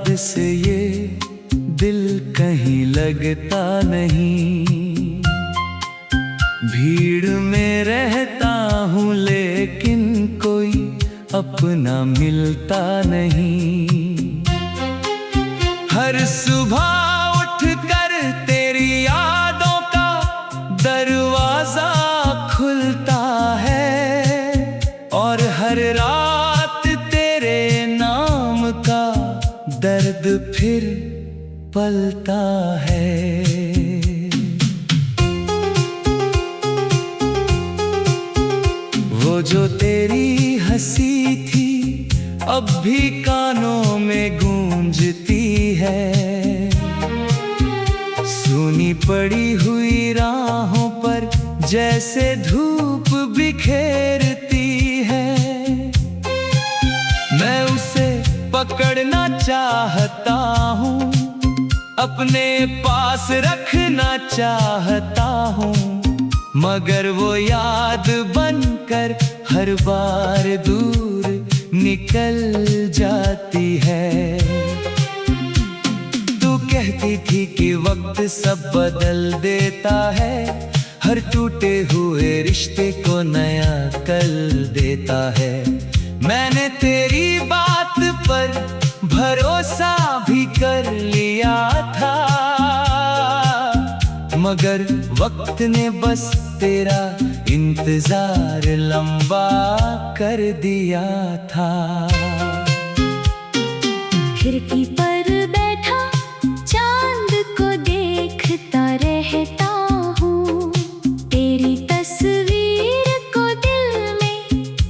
याद से ये दिल कहीं लगता नहीं। भीड़ में रहता हूँ लेकिन कोई अपना मिलता नहीं। हर सुबह उठकर तेरी यादों का दरवाजा खुलता है और हर रात तेरे नाम का दर्द फिर पलता है। वो जो तेरी हंसी थी अब भी कानों में गूंजती है। सूनी पड़ी हुई राहों पर जैसे धूप बिखेरती है। मैं उसे पकड़ना चाहता हूँ, अपने पास रखना चाहता हूँ, मगर वो याद बनकर हर बार दूर निकल जाती है। तू कहती थी कि वक्त सब बदल देता है, हर टूटे हुए रिश्ते को नया कल देता है। मैंने तेरी बात पर भरोसा भी कर लिया था, मगर वक्त ने बस तेरा इंतजार लंबा कर दिया था। खिड़की पर बैठा चांद को देखता रहता हूँ, तेरी तस्वीर को दिल में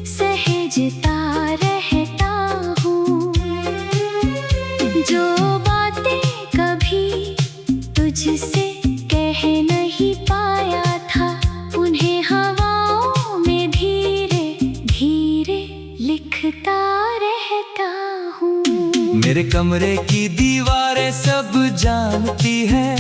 सहेजता रहता हूँ। जो बातें कभी तुझसे कह नहीं पाया था, उन्हें हवाओं में धीरे धीरे लिखता रहता हूँ। मेरे कमरे की दीवारें सब जानती है,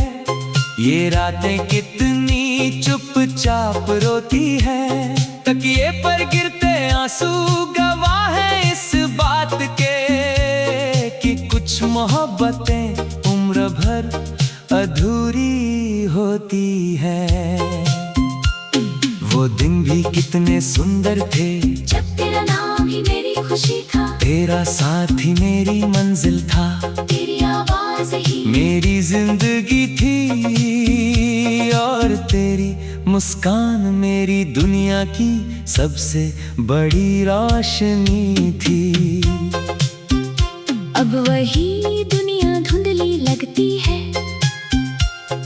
ये रातें कितनी चुपचाप रोती है। तकिए पर गिरते आंसू गवाह है इस बात के कि कुछ मोहब्बतें उम्र भर अधूरी होती है। वो दिन भी कितने सुंदर थे जब तेरा नाम ही मेरी खुशी था, तेरा साथ ही मेरी मंजिल था, तेरी आवाज ही मेरी जिंदगी थी और तेरी मुस्कान मेरी दुनिया की सबसे बड़ी रोशनी थी। अब वही दुनिया धुंधली लगती है,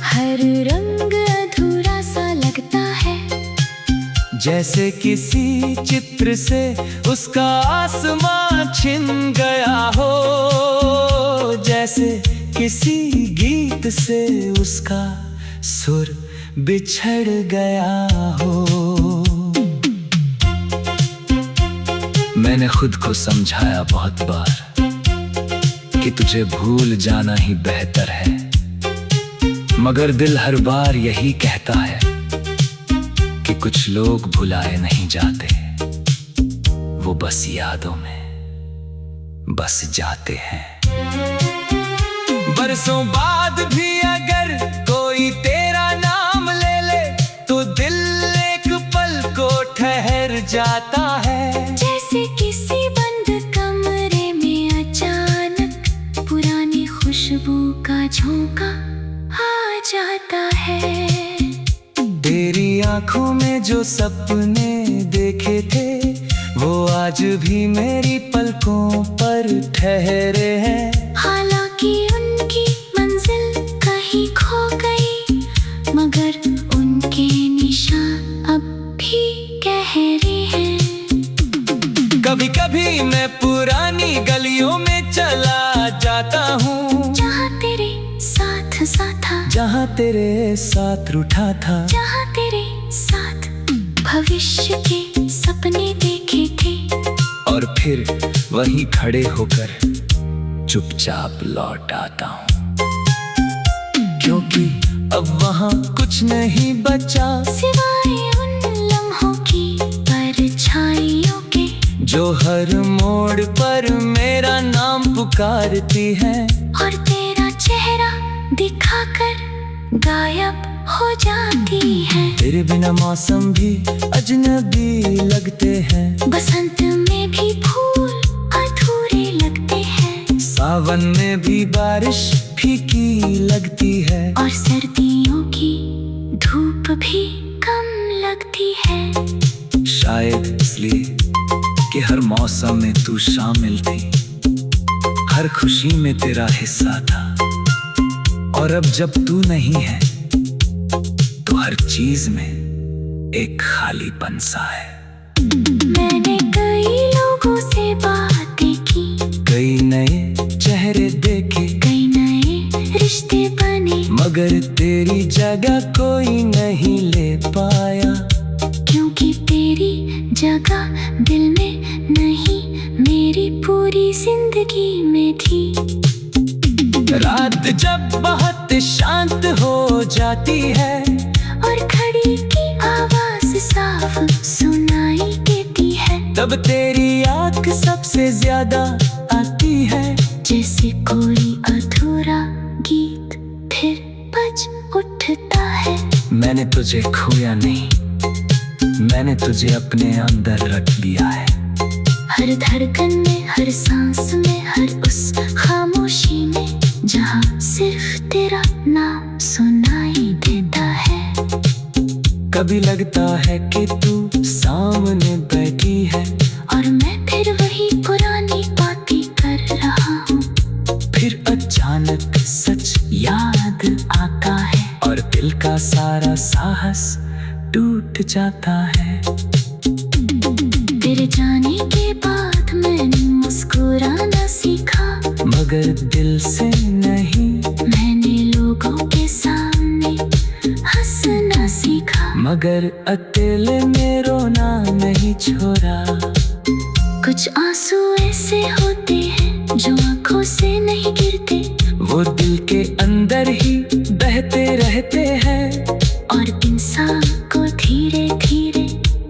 हर रंग अधूरा सा लगता है। जैसे किसी चित्र से उसका आसमां छिन गया हो, जैसे किसी गीत से उसका सुर बिछड़ गया हो। मैंने खुद को समझाया बहुत बार कि तुझे भूल जाना ही बेहतर है, मगर दिल हर बार यही कहता है कि कुछ लोग भुलाए नहीं जाते, वो बस यादों में बस जाते हैं। बरसों बाद भी अगर कोई तेरा नाम ले ले तो दिल एक पल को ठहर जाता है। जैसे किसी बंद कमरे में अचानक पुरानी खुशबू का झोंका आ जाता है। तेरी आंखों में जो सपने देखे थे वो आज भी मेरी पलकों पर ठहरे हैं। हालांकि उनकी मंजिल कहीं खो गई, मगर उनके निशान अब भी गहरे हैं। कभी कभी मैं पुरानी गलियों में चला जाता हूँ, जहाँ तेरे साथ साथ था, जहाँ तेरे साथ रूठा था, जहाँ तेरे साथ भविष्य के सपने देखे थे, और फिर वहीं खड़े होकर चुपचाप लौट आता हूँ। क्योंकि अब वहाँ कुछ नहीं बचा सिवाय उन लम्हों की परछाइयों के जो हर मोड़ पर मेरा नाम पुकारती है, और तेरा चेहरा दिखाकर गायब हो जाती है। तेरे बिना मौसम भी अजनबी लगते हैं, बसंत में भी फूल अधूरे लगते हैं, सावन में भी बारिश फीकी लगती है, और सर्दियों की धूप भी कम लगती है। शायद इसलिए कि हर मौसम में तू शामिल थी, हर खुशी में तेरा हिस्सा था, और अब जब तू नहीं है तो हर चीज में एक खालीपन सा है। मैंने कई लोगों से बातें की, कई नए चेहरे देखे, कई नए रिश्ते बने, मगर तेरी जगह कोई नहीं ले पाया, क्योंकि तेरी जगह दिल में नहीं, मेरी पूरी जिंदगी में थी। रात जब बहुत शांत हो जाती है, और घड़ी की आवाज साफ सुनाई देती है, तब तेरी याद सबसे ज्यादा आती है। जैसे कोई अधूरा गीत फिर बज उठता है। मैंने तुझे खोया नहीं, मैंने तुझे अपने अंदर रख लिया है। हर धड़कन में, हर सांस में, हर उस खामोशी में, जहाँ सिर्फ तेरा नाम सुनाई देता है। कभी लगता है कि तू सामने बैठी है, और मैं फिर वही पुरानी बातें कर रहा हूँ। फिर अचानक सच याद आता है, और दिल का सारा साहस टूट जाता है। तेरे जाने के बाद मैंने मुस्कुराना सीखा, मगर दिल से नहीं, मैंने लोगों के सामने हंसना सीखा, मगर अकेले में रोना नहीं छोड़ा। कुछ आंसू ऐसे होते हैं जो आंखों से नहीं गिरते, वो दिल के अंदर ही बहते रहते हैं, और इंसान को धीरे धीरे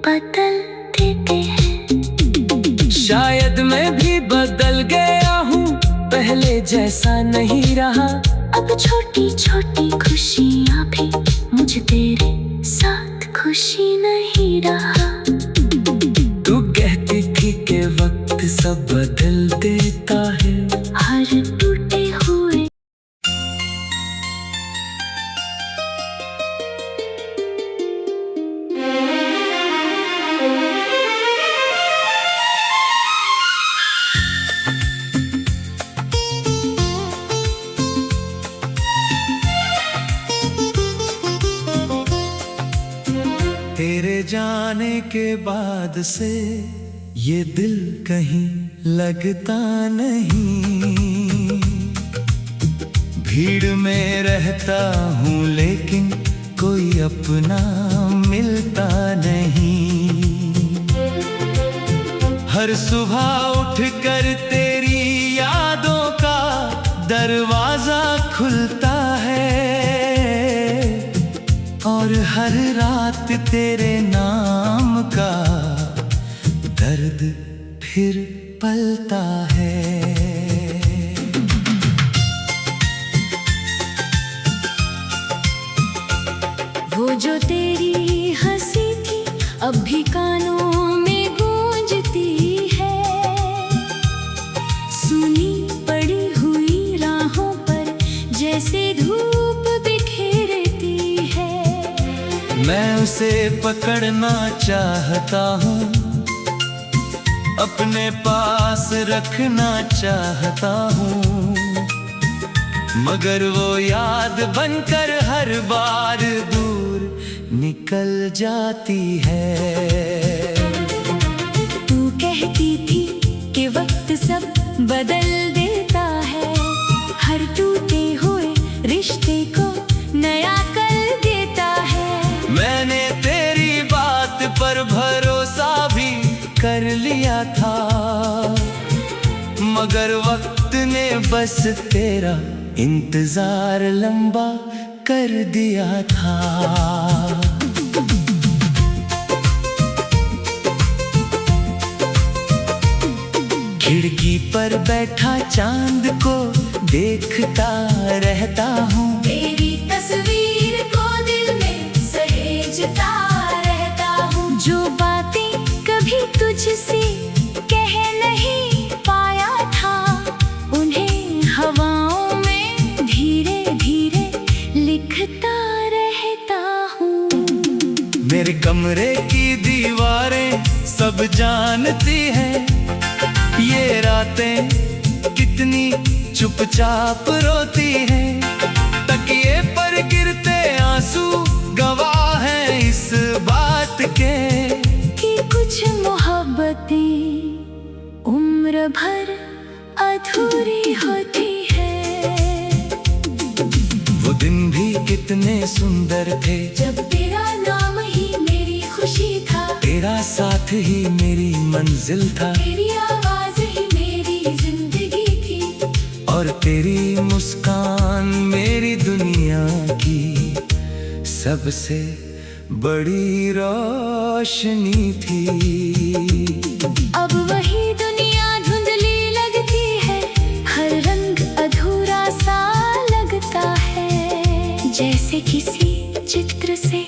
बदल देते हैं। शायद मैं भी बदल गया हूँ, पहले जैसा नहीं रहा। अब छोटी छोटी खुशियाँ भी मुझे तेरे साथ खुशी नहीं रहा। तू कहती थी कि वक्त सब बदल देता है, हर टूटे हुए तेरे जाने के बाद से ये दिल कहीं लगता नहीं। भीड़ में रहता हूँ लेकिन कोई अपना मिलता नहीं। हर सुबह उठकर तेरी यादों का दरवाजा खुलता है, और हर रात तेरे नाम का दर्द फिर पलता है। वो जो तेरी हंसी थी अब भी कानों में गूंजती है, सुनी पड़ी हुई राहों पर जैसे धूप बिखेरती है। मैं उसे पकड़ना चाहता हूँ, अपने पास रखना चाहता हूँ, मगर वो याद बनकर हर बार दूर निकल जाती है। तू कहती थी कि वक्त सब बदल देता है, हर टूटे हुए रिश्ते को नया कर देता है। मैंने तेरी बात पर भरोसा भी कर लिया था, मगर वक्त ने बस तेरा इंतजार लंबा कर दिया था। खिड़की पर बैठा चांद को देखता रहता हूँ। तेरी तस्वीर को दिल में सहेजता रहता हूँ। जो बातें कभी तुझसे कह नहीं पाया था, उन्हें हवाओं में धीरे धीरे लिखता रहता हूँ। मेरे कमरे की दीवारें सब जानती हैं, ये रातें कितनी चुपचाप रोती हैं। तकिए पर गिरते आंसू गवाह हैं इस बात के कि कुछ मोहब्बतें उम्र भर अधूरी होती है। वो दिन भी कितने सुंदर थे, जब तेरा नाम ही मेरी खुशी था, तेरा साथ ही मेरी मंजिल था, तेरी आवाज ही मेरी जिंदगी थी, और तेरी मुस्कान मेरी दुनिया की सबसे बड़ी रोशनी थी। अब वही दुनिया धुंधली लगती है, हर रंग अधूरा सा लगता है। जैसे किसी चित्र से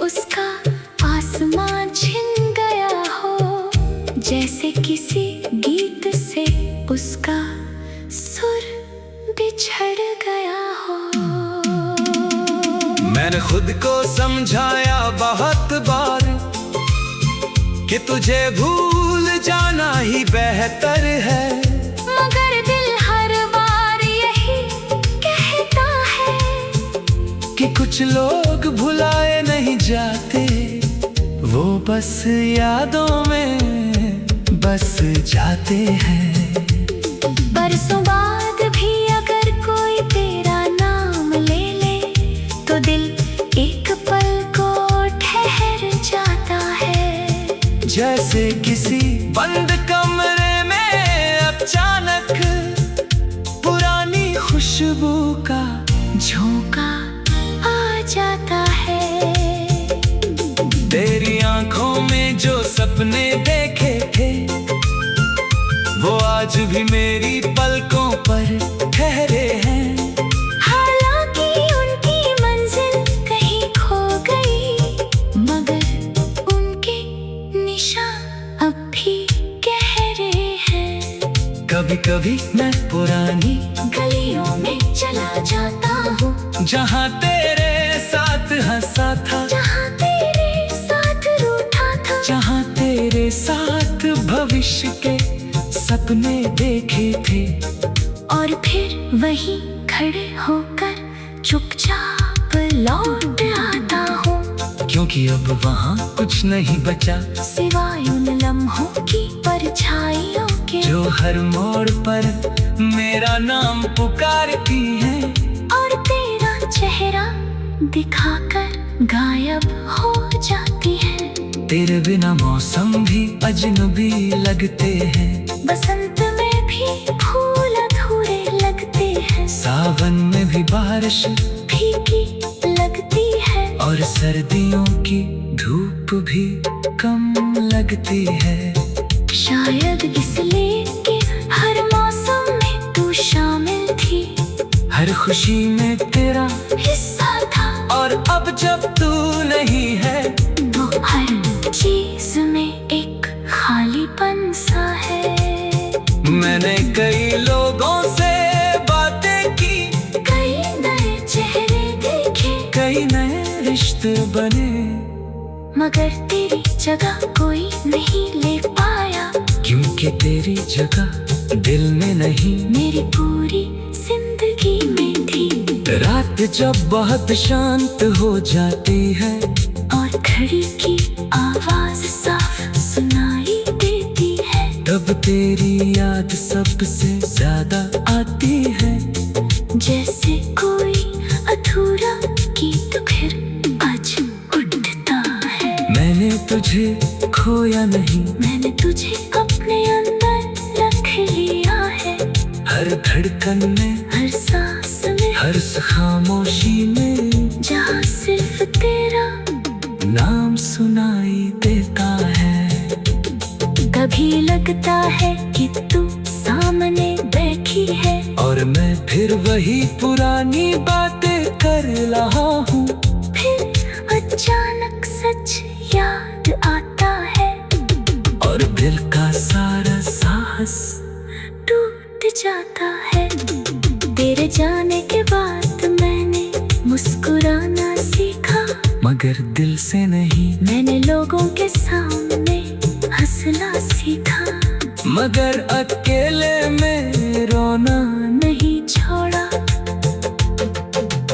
उसका आसमां छिन गया हो, जैसे किसी गीत से उसका सुर बिछड़ गया हो। मैंने खुद को समझाया बहुत बार कि तुझे भूल जाना ही बेहतर है, मगर दिल हर बार यही कहता है कि कुछ लोग भुलाए नहीं जाते, वो बस यादों में बस जाते हैं। बरसों बाद भी अगर कोई तेरा नाम ले ले, तो दिल एक पल को ठहर जाता है। जैसे किसी बंद कमरे में अचानक पुरानी खुशबू का झोंका आ जाता है। तेरी आंखों में जो सपने देखे थे, वो आज भी मेरी पलकों पर ठहरे हैं। हालांकि उनकी मंजिल कहीं खो गई, मगर उनके निशान अब भी गहरे हैं। कभी कभी मैं पुरानी गलियों में चला जाता हूँ, जहाँ तेरे साथ हंसा था, जहाँ तेरे साथ रूठा था, जहाँ तेरे साथ भविष्य के सपने देखे थे, और फिर वहीं खड़े होकर चुपचाप लौट आता हूँ। क्योंकि अब वहाँ कुछ नहीं बचा सिवाय उन लम्हों की परछाइयों के, जो हर मोड़ पर मेरा नाम पुकारती हैं, और तेरा चेहरा दिखाकर गायब हो जाती है। तेरे बिना मौसम भी अजनबी लगते हैं, बसंत में भी फूल अधूरे लगते हैं, सावन में भी बारिश फीकी लगती है, और सर्दियों की धूप भी कम लगती है। शायद इसलिए कि हर मौसम में तू शामिल थी, हर खुशी में तेरा हिस्सा था, और अब जब तू नहीं है, तो हर चीज में एक खालीपन सा है। मैंने कई लोगों से बातें की, कई नए चेहरे देखे, कई नए रिश्ते बने, मगर तेरी जगह कोई नहीं ले पाया, क्योंकि तेरी जगह दिल में नहीं मेरी पूरी जिंदगी में थी। रात जब बहुत शांत हो जाती है, और घड़ी की आवाज साफ सुनाई देती है, तब तेरी याद सबसे ज्यादा आती है। जैसे कोई अधूरा गीत फिर आज उठता है। मैंने तुझे खोया नहीं, मैंने तुझे अपने अंदर रख लिया है, हर धड़कन में, हर सांस में, हर खामोशी में, जहाँ सिर्फ तेरा नाम सुनाई देता है। कभी लगता है कि तू सामने बैठी है और मैं फिर वही पुरानी बातें कर रहा हूँ। फिर अचानक सच याद आता है और दिल का सारा साहस टूट जाता है। तेरे जाने के बाद मैंने मुस्कुराना सीखा, मगर दिल से नहीं। मैंने लोगों के सामने हंसना सीखा, मगर अकेले में रोना नहीं छोड़ा।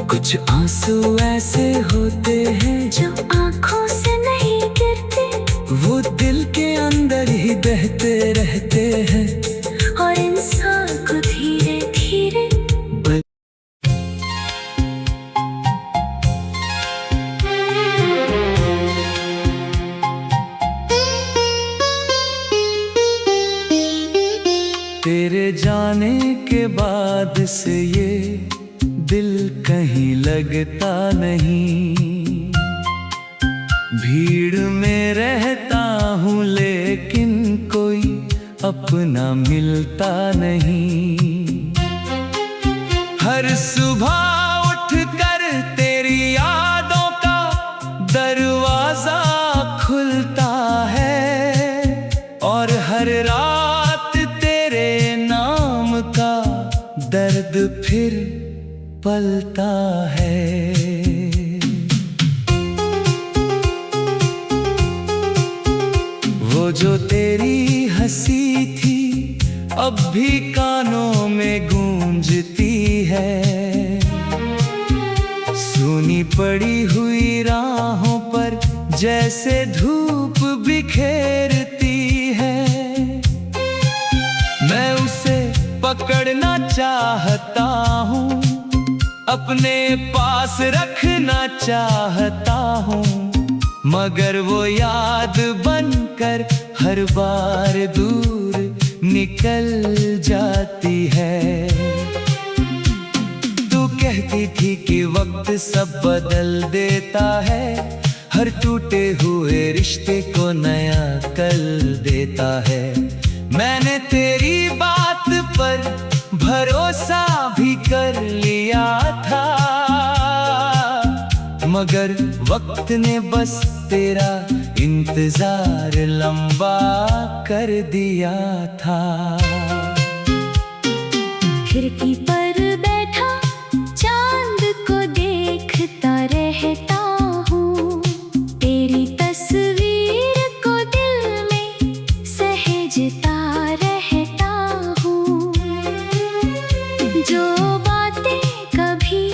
कुछ आंसू ऐसे होते हैं जो आंखों से नहीं गिरते, वो दिल के अंदर ही बहते रहते हैं। और इंसान को धीरे धीरे तेरे जाने के बाद से ये दिल कहीं लगता नहीं। भीड़ में रहता हूँ लेकिन कोई अपना मिलता नहीं। हर सुबह उठकर तेरी यादों का दरवाजा खुलता है और हर रात तेरे नाम का दर्द फिर पलता है। वो जो तेरी हंसी थी अब भी कानों में गूंजती है। सूनी पड़ी हुई राहों पर जैसे धूप बिखेरती है। मैं उसे पकड़ना चाहता हूँ, अपने पास रखना चाहता हूँ, मगर वो याद बनकर हर बार दूर निकल जाती है। तू कहती थी कि वक्त सब बदल देता है, हर टूटे हुए रिश्ते को नया कल देता है। मैंने तेरी बात पर भरोसा भी कर लिया था, मगर वक्त ने बस तेरा इंतजार लंबा कर दिया था। खिड़की पर बैठा चांद को देखता रहता हूँ, तेरी तस्वीर को दिल में सहेजता रहता हूँ। जो बातें कभी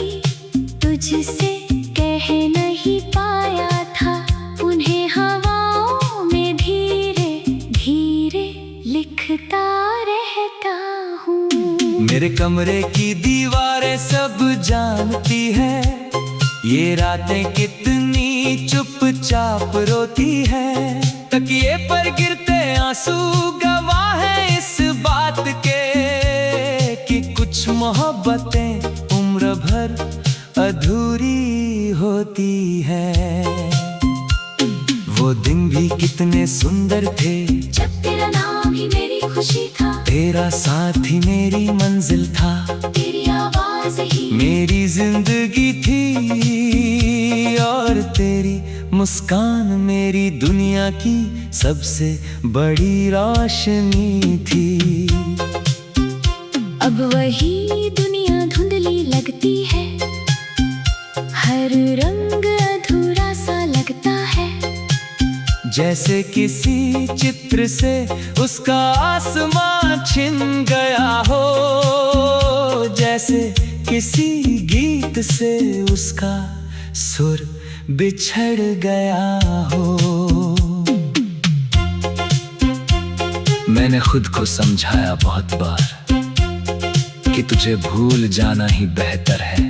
तुझसे कह नहीं पाया था, उन्हें हवाओं में धीरे धीरे लिखता रहता हूँ। मेरे कमरे की दीवारें सब जानती है, ये रातें कितनी चुपचाप रोती है। तकिए पर गिरते आंसू गवाह है इस बात के कि कुछ मोहब्बतें उम्र भर अधूरी होती है। वो दिन भी कितने सुंदर थे जब तेरा नाम ही मेरी खुशी था, तेरा साथ ही मेरी मंजिल था, तेरी आवाज ही मेरी जिंदगी थी और तेरी मुस्कान मेरी दुनिया की सबसे बड़ी रोशनी थी। अब वही दुनिया धुंधली लगती है, हर रंग अधूरा सा लगता है। जैसे किसी चित्र से उसका आसमां छिन गया हो, जैसे किसी गीत से उसका सुर बिछड़ गया हो। मैंने खुद को समझाया बहुत बार कि तुझे भूल जाना ही बेहतर है,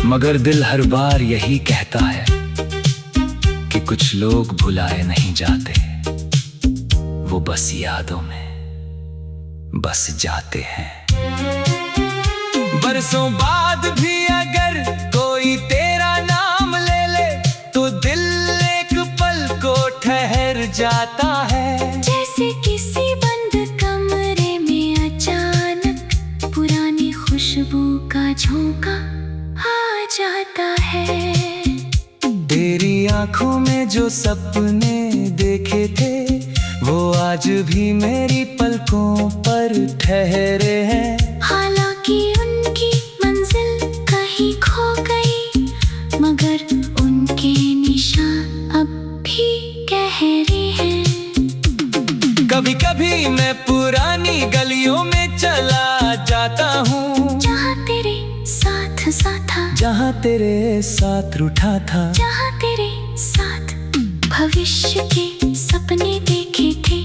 मगर दिल हर बार यही कहता है कि कुछ लोग भुलाए नहीं जाते, वो बस यादों में बस जाते हैं। बरसों बाद भी अगर कोई तेरा नाम ले ले तो दिल एक पल को ठहर जाता है। जैसे किसी बंद कमरे में का झोंका आ जाता है। तेरी आंखों में जो सपने देखे थे वो आज भी मेरी पलकों पर ठहरे हैं। हालांकि उनकी मंजिल कहीं खो गई, मगर उनके निशान अब भी गहरे हैं। कभी कभी मैं पुरानी गलियों में चला जाता हूँ, जहाँ तेरे साथ साथ था, जहाँ तेरे साथ रूठा था, जहाँ तेरे साथ भविष्य के सपने देखे थे।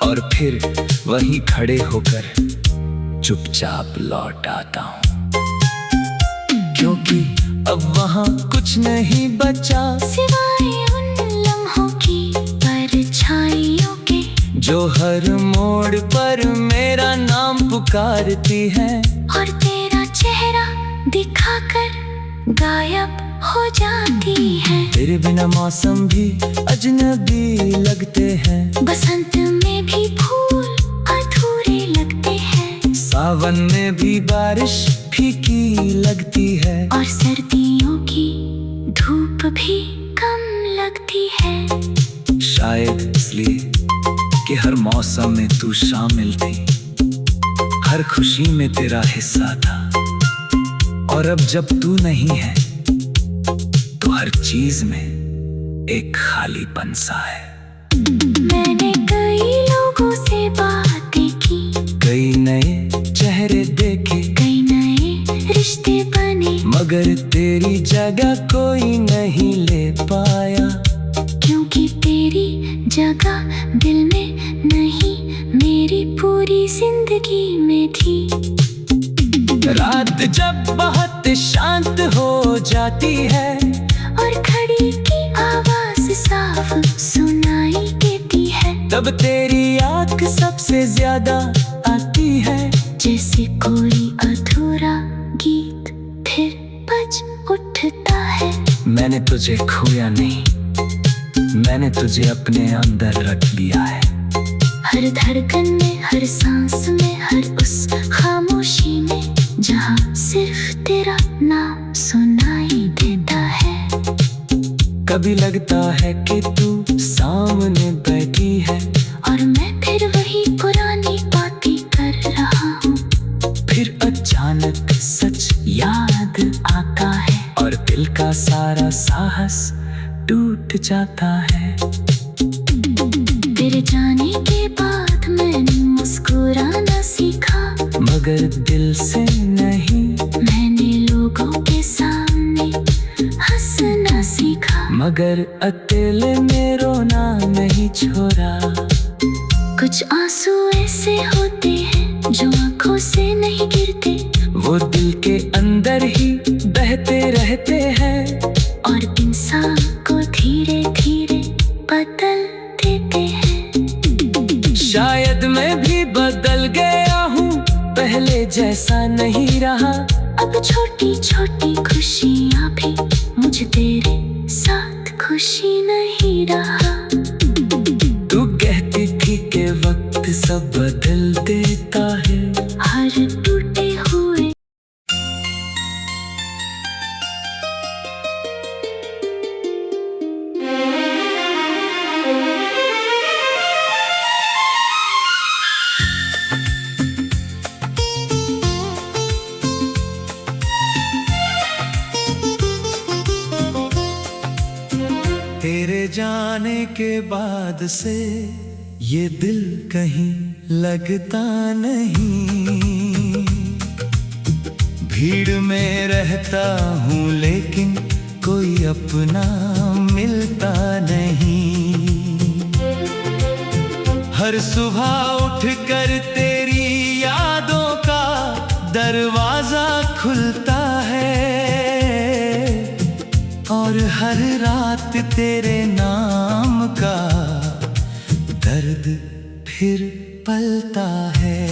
और फिर वहीं खड़े होकर चुपचाप लौट आता हूँ, क्योंकि अब वहाँ कुछ नहीं बचा सिवाय उन लम्हों की परछाइयों के, जो हर मोड़ पर मेरा नाम पुकारती है और तेरा चेहरा दिखाकर गायब हो जाती है। तेरे बिना मौसम भी अजनबी लगते हैं, बसंत में भी फूल अधूरे लगते हैं, सावन में भी बारिश फीकी लगती है, और सर्दियों की धूप भी कम लगती है। शायद इसलिए कि हर मौसम में तू शामिल थी, हर खुशी में तेरा हिस्सा था, और अब जब तू नहीं है तो हर चीज में एक खालीपन सा है। मैंने कई लोगों से बातें की, कई नए चेहरे देखे, कई नए रिश्ते बने, मगर तेरी जगह कोई नहीं ले पाया, क्योंकि तेरी जगह दिल में नहीं, मेरी पूरी जिंदगी में थी। रात जब बहुत शांत हो जाती है और घड़ी की आवाज साफ सुनाई देती है, तब तेरी आँख सबसे ज्यादा आती है, जैसे कोई अधूरा गीत फिर बज उठता है। मैंने तुझे खोया नहीं, मैंने तुझे अपने अंदर रख लिया है। हर धड़कन में, हर सांस में, हर उस खामोशी में जहाँ सिर्फ तेरा नाम सुनाई देता है। कभी लगता है कि तू सामने बैठी है, और मैं फिर वही पुरानी बातें कर रहा हूँ। फिर अचानक सच याद आता है, और दिल का सारा साहस टूट जाता है। तेरे जाने के बाद मैंने मुस्कुराना सीखा, मगर दिल से नहीं, मैंने लोगों के सामने हंसना सीखा, मगर अकेले में रोना नहीं छोड़ा। कुछ आंसू ऐसे होते हैं जो आंखों से नहीं गिरते, वो दिल के अंदर ही बहते रहते हैं, और इंसान को धीरे धीरे बदल देते हैं। शायद मैं भी बदल गया हूँ, पहले जैसा नहीं रहा। अब छोटी छोटी खुशियाँ भी मुझे तेरे साथ खुशी नहीं रहा। तू कहती थी कि वक्त सब बदल देता है, हर टूटे हुए तेरे जाने के बाद से ये दिल कहीं लगता नहीं। भीड़ में रहता हूँ लेकिन कोई अपना मिलता नहीं। हर सुबह उठकर तेरी यादों का दरवाजा खुलता है, और हर रात तेरे नाम का दर्द फिर पलता है।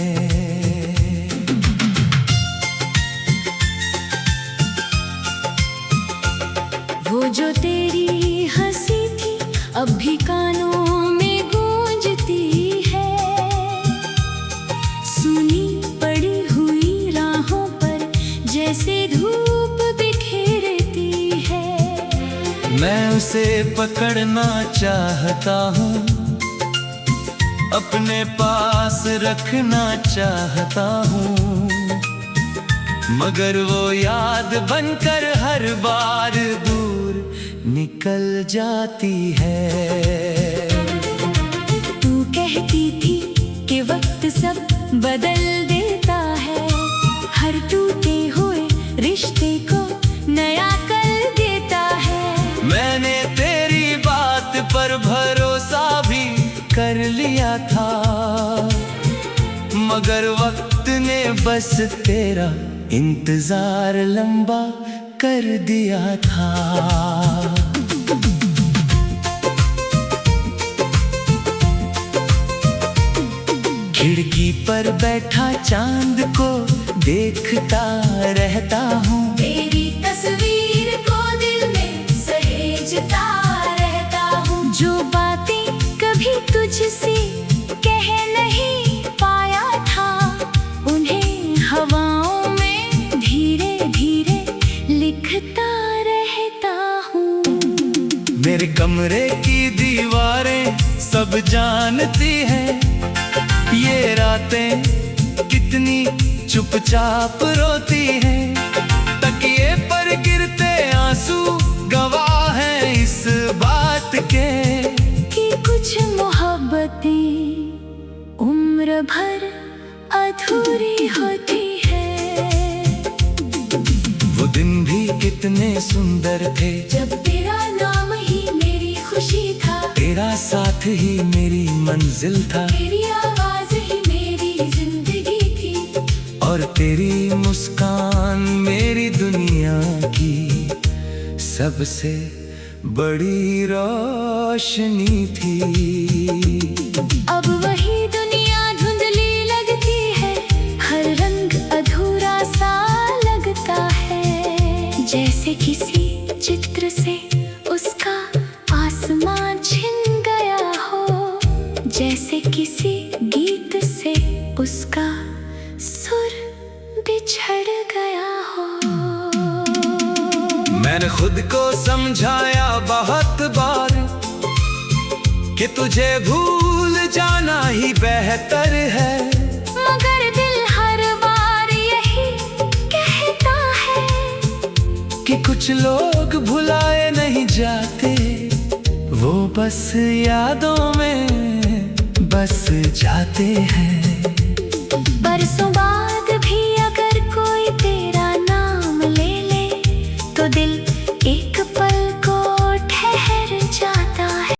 वो जो तेरी हंसी थी अब भी कानों में गूंजती है, सुनी पड़ी हुई राहों पर जैसे जैसे धूप बिखेरती है। मैं उसे पकड़ना चाहता हूँ, अपने पास रखना चाहता हूँ, मगर वो याद बनकर हर बार दूर निकल जाती है। तू कहती थी कि वक्त सब बदल देता है, हर टूटे हुए रिश्ते को नया कर देता है। मैंने तेरी बात पर भरोसा भी कर लिया था, मगर वक्त ने बस तेरा इंतजार लंबा कर दिया था। खिड़की पर बैठा चांद को देखता रहता हूँ, तेरी तस्वीर को दिल में सहेजता रहता हूँ। जो बातें कभी तुझसे कह नहीं पाया था, उन्हें हवाओं में धीरे धीरे लिखता रहता हूँ। मेरे कमरे की दीवारें सब जानती हैं, ये रातें कितनी चुपचाप रोती हैं। तकिए पर गिरते आंसू गवाह हैं इस बात के, कि कुछ मोहब्बतें उम्र भर अधूरी होती है। वो दिन भी कितने सुंदर थे, जब तेरा नाम ही मेरी खुशी था, तेरा साथ ही मेरी मंजिल था, तेरी आवाज ही मेरी जिंदगी थी, और तेरी मुस्कान मेरी दुनिया की सबसे बड़ी रोशनी थी। अब वही दुनिया धुंधली लगती है, हर रंग अधूरा सा लगता है। जैसे किसी चित्र से उसका आसमान छिन गया हो, जैसे किसी गीत से उसका सुर बिछड़ गया हो। मैंने खुद को समझाया बहुत बार कि तुझे भूल जाना ही बेहतर है, मगर दिल हर बार यही कहता है कि कुछ लोग भुलाए नहीं जाते, वो बस यादों में बस जाते हैं।